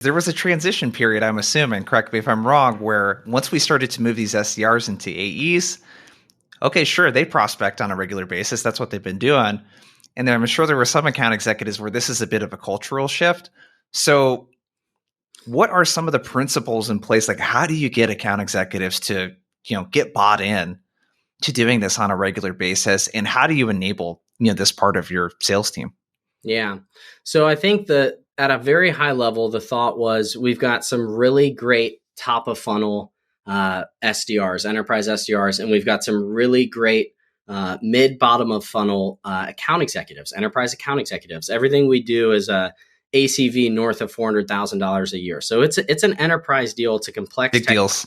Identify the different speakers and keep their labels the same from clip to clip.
Speaker 1: There was a transition period, I'm assuming, correct me if I'm wrong, where once we started to move these SDRs into AEs, okay, sure, they prospect on a regular basis. That's what they've been doing. And then I'm sure there were some account executives where this is a bit of a cultural shift. So what are some of the principles in place? Like, how do you get account executives to, get bought in to doing this on a regular basis? And how do you enable, this part of your sales team?
Speaker 2: Yeah. So I think that at a very high level, the thought was we've got some really great top of funnel SDRs, enterprise SDRs, and we've got some really great mid bottom of funnel account executives, enterprise account executives. Everything we do is a ACV north of $400,000 a year. So it's an enterprise deal. It's a complex
Speaker 1: Big deals.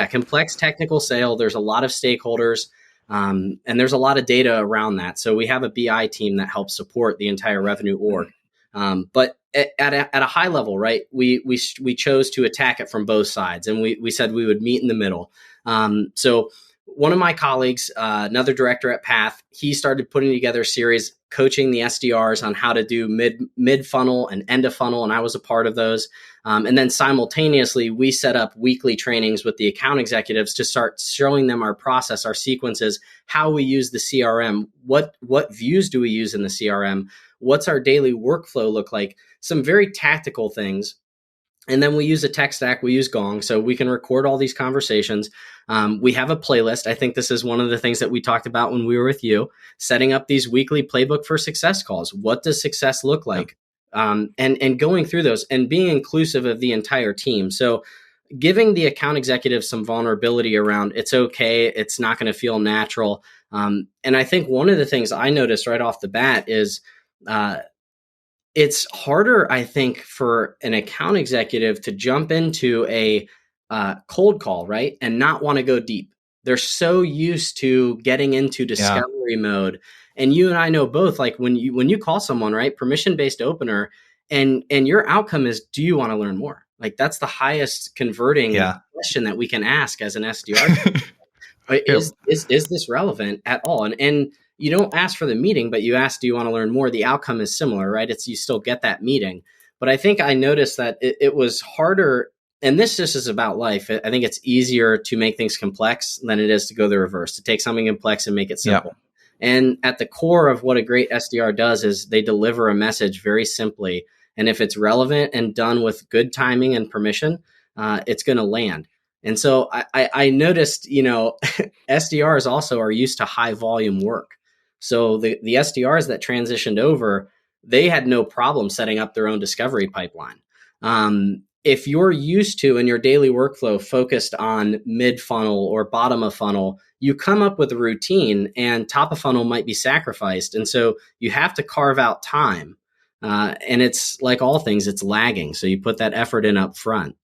Speaker 2: complex technical sale. There's a lot of stakeholders. And there's a lot of data around that. So we have a BI team that helps support the entire revenue org. But at a high level, right, we chose to attack it from both sides. And we said we would meet in the middle. So one of my colleagues, another director at Path, he started putting together a series coaching the SDRs on how to do mid funnel and end of funnel. And I was a part of those. And then simultaneously, we set up weekly trainings with the account executives to start showing them our process, our sequences, how we use the CRM, what views do we use in the CRM, what's our daily workflow look like, some very tactical things. And then we use a tech stack. We use Gong, so we can record all these conversations. We have a playlist. I think this is one of the things that we talked about when we were with you, setting up these weekly playbook for success calls. What does success look like? And going through those and being inclusive of the entire team. So giving the account executive some vulnerability around it's okay, it's not going to feel natural. And I think one of the things I noticed right off the bat is it's harder, I think, for an account executive to jump into a cold call, right, and not want to go deep. They're so used to getting into discovery mode. And you and I know both, like when you call someone, right, permission-based opener, and your outcome is, do you want to learn more? Like that's the highest converting question that we can ask as an SDR. Is this relevant at all? And you don't ask for the meeting, but you ask, do you want to learn more? The outcome is similar, right? You still get that meeting. But I think I noticed that it was harder. And this just is about life. I think it's easier to make things complex than it is to go the reverse, to take something complex and make it simple. Yeah. And at the core of what a great SDR does is they deliver a message very simply. And if it's relevant and done with good timing and permission, it's going to land. And so I noticed, SDRs also are used to high volume work. So the SDRs that transitioned over, they had no problem setting up their own discovery pipeline. If you're used to in your daily workflow focused on mid funnel or bottom of funnel, you come up with a routine and top of funnel might be sacrificed. And so you have to carve out time. And it's like all things, it's lagging. So you put that effort in up front.